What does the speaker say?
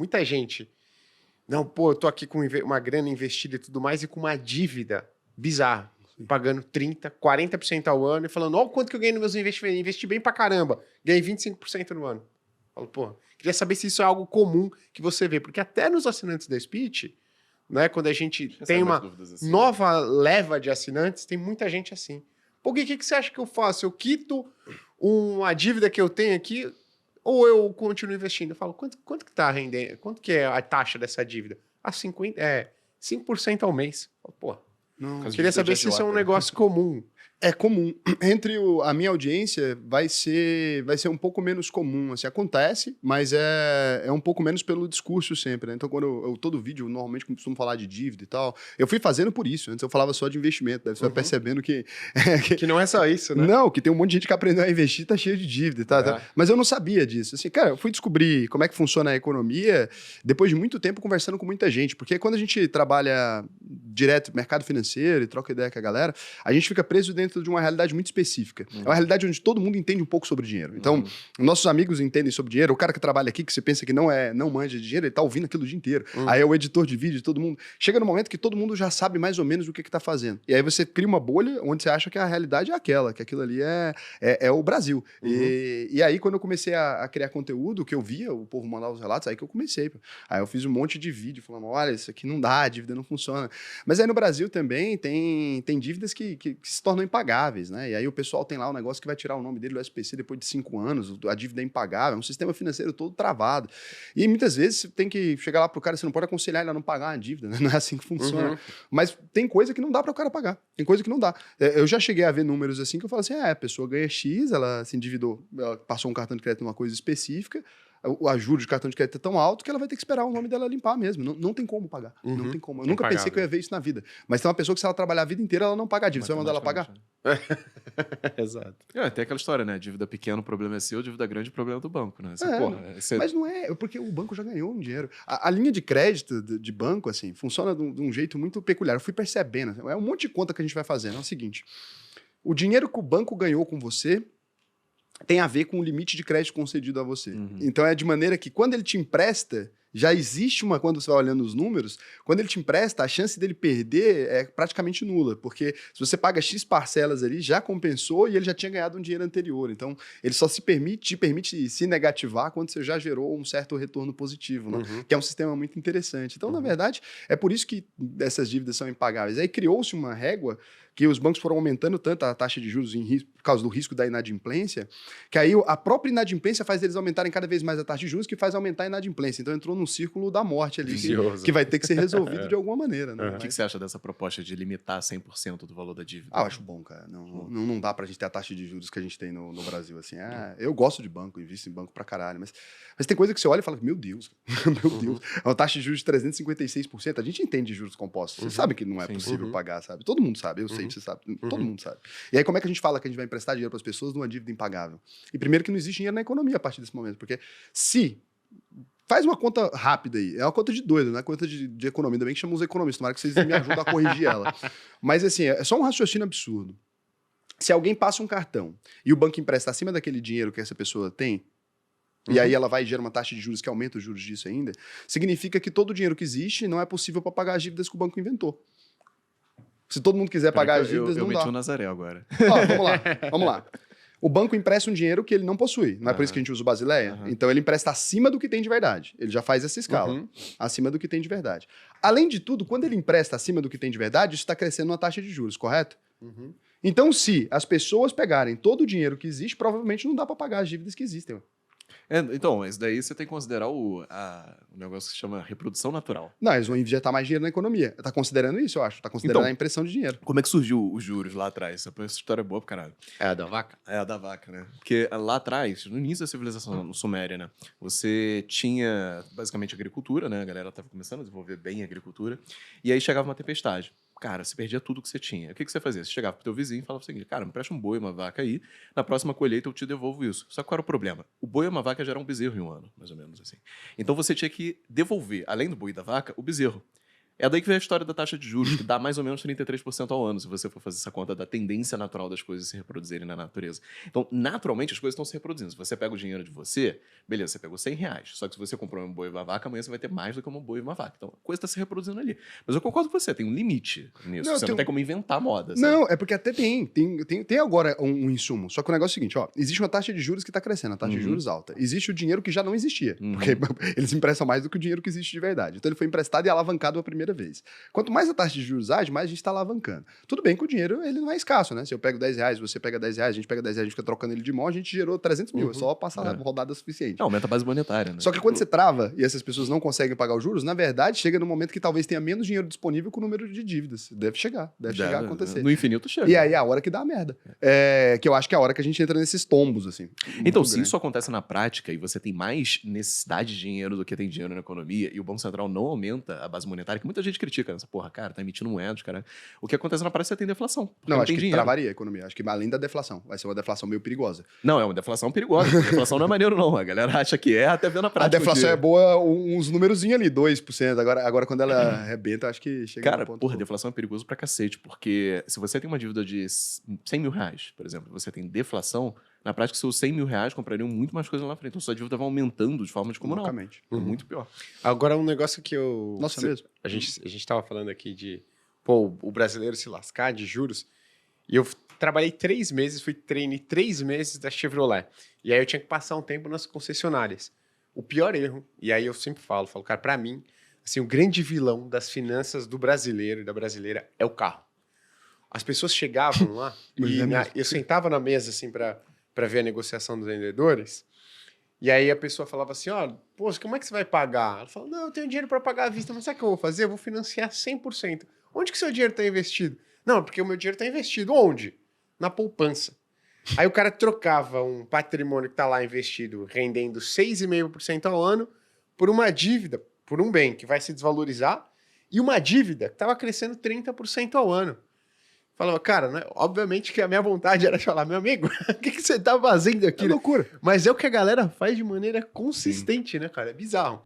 muita gente. Não, pô, eu tô aqui com uma grana investida e tudo mais e com uma dívida bizarra. Pagando 30%, 40% ao ano e falando, ó, quanto que eu ganhei nos meus investimentos. Investi bem pra caramba. Ganhei 25% no ano. Falo, pô, queria saber se isso é algo comum que você vê. Porque até nos assinantes da Speech, né, quando a gente tem uma assim, nova leva de assinantes, tem muita gente assim. Pô, o que você acha que eu faço? Eu quito uma dívida que eu tenho aqui ou eu continuo investindo? Eu falo, quanto que tá rendendo? Quanto que é a taxa dessa dívida? 5% ao mês. Eu falo, pô, Não, queria saber se isso é um negócio comum. É comum. Entre a minha audiência, vai ser um pouco menos comum. Assim, acontece, mas é um pouco menos pelo discurso sempre, né? Então, quando todo vídeo, normalmente, costumo falar de dívida e tal, eu fui fazendo por isso. Antes eu falava só de investimento. Daí você vai percebendo que... Que não é só isso, né? Não, que tem um monte de gente que aprendeu a investir e tá cheio de dívida e tal. Mas eu não sabia disso. Assim, cara, eu fui descobrir como é que funciona a economia depois de muito tempo conversando com muita gente. Porque quando a gente trabalha direto no mercado financeiro e troca ideia com a galera, a gente fica preso dentro de uma realidade muito específica. É uma realidade onde todo mundo entende um pouco sobre dinheiro. Então, nossos amigos entendem sobre dinheiro. O cara que trabalha aqui, que você pensa que não manja de dinheiro, ele tá ouvindo aquilo o dia inteiro. Aí é o editor de vídeo, todo mundo. Chega no momento que todo mundo já sabe mais ou menos o que tá fazendo. E aí você cria uma bolha onde você acha que a realidade é aquela, que aquilo ali é o Brasil. E aí, quando eu comecei a criar conteúdo, que eu via o povo mandar os relatos, aí que eu comecei. Aí eu fiz um monte de vídeo falando, olha, isso aqui não dá, a dívida não funciona. Mas aí no Brasil também tem dívidas que se tornam impagáveis, né? E aí o pessoal tem lá um negócio que vai tirar o nome dele do SPC depois de 5 anos, a dívida é impagável, é um sistema financeiro todo travado. E muitas vezes você tem que chegar lá pro cara, você não pode aconselhar ele a não pagar a dívida, né? Não é assim que funciona. Mas tem coisa que não dá para o cara pagar, tem coisa que não dá. Eu já cheguei a ver números assim que eu falo assim, a pessoa ganha X, ela se endividou, ela passou um cartão de crédito numa coisa específica, a juros de cartão de crédito é tão alto que ela vai ter que esperar o nome dela limpar mesmo. Não tem como pagar. Não tem como. Eu nunca pensei que eu ia ver isso na vida. Mas tem uma pessoa que, se ela trabalhar a vida inteira, ela não paga a dívida. Você vai mandar ela pagar? Exato. Tem aquela história, né? Dívida pequena, o problema é seu, dívida grande, o problema é do banco, né? Mas não é, porque o banco já ganhou um dinheiro. A linha de crédito de banco, assim, funciona de um jeito muito peculiar. Eu fui percebendo. Assim, é um monte de conta que a gente vai fazendo. É o seguinte, o dinheiro que o banco ganhou com você tem a ver com o limite de crédito concedido a você. Então é de maneira que quando ele te empresta, já existe quando você vai olhando os números, quando ele te empresta, a chance dele perder é praticamente nula, porque se você paga X parcelas ali, já compensou e ele já tinha ganhado um dinheiro anterior. Então, ele só te permite se negativar quando você já gerou um certo retorno positivo, né? Que é um sistema muito interessante. Então, na verdade, é por isso que essas dívidas são impagáveis. Aí criou-se uma régua que os bancos foram aumentando tanto a taxa de juros por causa do risco da inadimplência, que aí a própria inadimplência faz eles aumentarem cada vez mais a taxa de juros, que faz aumentar a inadimplência. Então entrou num círculo da morte ali, que vai ter que ser resolvido de alguma maneira. Né? O que você acha dessa proposta de limitar 100% do valor da dívida? Eu acho bom, cara. Não dá pra gente ter a taxa de juros que a gente tem no Brasil. Assim. Eu gosto de banco, invisto em banco pra caralho, mas tem coisa que você olha e fala, meu Deus, meu Deus. É uma taxa de juros de 356%. A gente entende de juros compostos. Você sabe que não é possível pagar, sabe? Todo mundo sabe, eu sei que você sabe. Todo mundo sabe. E aí como é que a gente fala que a gente vai emprestar dinheiro para as pessoas numa dívida impagável? E primeiro que não existe dinheiro na economia a partir desse momento, porque se... Faz uma conta rápida aí. É uma conta de doido, não é conta de economia. Ainda bem que chamam os economistas. Tomara que vocês me ajudem a corrigir ela. Mas assim, é só um raciocínio absurdo. Se alguém passa um cartão e o banco empresta acima daquele dinheiro que essa pessoa tem, e aí ela vai gerar uma taxa de juros que aumenta os juros disso ainda, significa que todo o dinheiro que existe não é possível para pagar as dívidas que o banco inventou. Se todo mundo quiser pagar as dívidas, não dá. Eu meti o Nazaré agora. Vamos lá. O banco empresta um dinheiro que ele não possui. Não é por isso que a gente usa o Basileia? Então ele empresta acima do que tem de verdade. Ele já faz essa escala. Acima do que tem de verdade. Além de tudo, quando ele empresta acima do que tem de verdade, isso está crescendo uma taxa de juros, correto? Então, se as pessoas pegarem todo o dinheiro que existe, provavelmente não dá para pagar as dívidas que existem. Então, mas daí você tem que considerar o negócio que se chama reprodução natural. Não, eles vão injetar mais dinheiro na economia. Tá considerando isso, eu acho. Tá considerando a impressão de dinheiro. Como é que surgiu os juros lá atrás? Essa história é boa pra caralho. É a da vaca? É a da vaca, né? Porque lá atrás, no início da civilização suméria, né? Você tinha basicamente agricultura, né? A galera tava começando a desenvolver bem a agricultura. E aí chegava uma tempestade. Cara, você perdia tudo que você tinha. O que você fazia? Você chegava pro teu vizinho e falava o seguinte, cara, me presta um boi, uma vaca aí, na próxima colheita eu te devolvo isso. Só que qual era o problema? O boi e uma vaca geram um bezerro em um ano, mais ou menos assim. Então você tinha que devolver, além do boi e da vaca, o bezerro. É daí que vem a história da taxa de juros, que dá mais ou menos 33% ao ano, se você for fazer essa conta da tendência natural das coisas se reproduzirem na natureza. Então, naturalmente, as coisas estão se reproduzindo. Se você pega o dinheiro de você, beleza, você pegou R$100. Só que se você comprou um boi e uma vaca, amanhã você vai ter mais do que um boi e uma vaca. Então, a coisa está se reproduzindo ali. Mas eu concordo com você, tem um limite nisso. Não, Você não tem como inventar moda. Sabe? Não, é porque até tem agora um insumo. Só que o negócio é o seguinte, ó, existe uma taxa de juros que está crescendo, a taxa de juros alta. Existe o dinheiro que já não existia, porque eles emprestam mais do que o dinheiro que existe de verdade. Então ele foi emprestado e alavancado a primeira vez. Quanto mais a taxa de juros age, mais a gente está alavancando. Tudo bem que o dinheiro ele não é escasso, né? Se eu pego R$10, você pega R$10, a gente pega R$10, a gente fica trocando ele de mão, a gente gerou 300 mil, é só passar a rodada suficiente. Não, aumenta a base monetária, né? Só que quando você trava e essas pessoas não conseguem pagar os juros, na verdade, chega num momento que talvez tenha menos dinheiro disponível com o número de dívidas. Deve chegar a acontecer. No infinito chega. E aí é a hora que dá a merda. Que eu acho que é a hora que a gente entra nesses tombos, assim. Então, se isso acontece na prática e você tem mais necessidade de dinheiro do que tem dinheiro na economia e o Banco Central não aumenta a base monetária, que muita gente critica nessa porra, cara, tá emitindo moedas, cara. O que acontece na prática, você tem deflação. Não, acho tem que dinheiro. travaria a economia. Acho que além da deflação. Vai ser uma deflação meio perigosa. Não, é uma deflação perigosa. Deflação não é maneiro, não. A galera acha que é, até vendo na prática. A deflação é boa, uns númerozinhos ali, 2%. Agora quando ela arrebenta, acho que chega Cara, no ponto. porra, deflação é perigoso pra cacete, porque se você tem uma dívida de R$100 mil, por exemplo, você tem deflação, na prática, seus R$100 mil comprariam muito mais coisa lá na frente. Então, sua dívida vai aumentando de forma descomunal. Loucamente. É muito pior. Agora, um negócio que eu... Nossa, mesmo? A gente tava falando aqui de, pô, o brasileiro se lascar de juros. E eu trabalhei 3 meses, fui trainee 3 meses da Chevrolet. E aí eu tinha que passar um tempo nas concessionárias. O pior erro, e aí eu sempre falo, cara, pra mim, assim, o grande vilão das finanças do brasileiro e da brasileira é o carro. As pessoas chegavam lá e eu sentava na mesa, assim, para ver a negociação dos vendedores. E aí a pessoa falava assim, ó, pô, como é que você vai pagar? Ela falou, não, eu tenho dinheiro para pagar à vista, mas sabe o que eu vou fazer? Eu vou financiar 100%. Onde que seu dinheiro está investido? Não, porque o meu dinheiro está investido. Onde? Na poupança. Aí o cara trocava um patrimônio que está lá investido, rendendo 6,5% ao ano, por uma dívida, por um bem que vai se desvalorizar, e uma dívida que estava crescendo 30% ao ano. Falava, cara, né? Obviamente que a minha vontade era falar, meu amigo, o que você tá fazendo aqui? É loucura. Mas é o que a galera faz de maneira consistente, né, cara? É bizarro.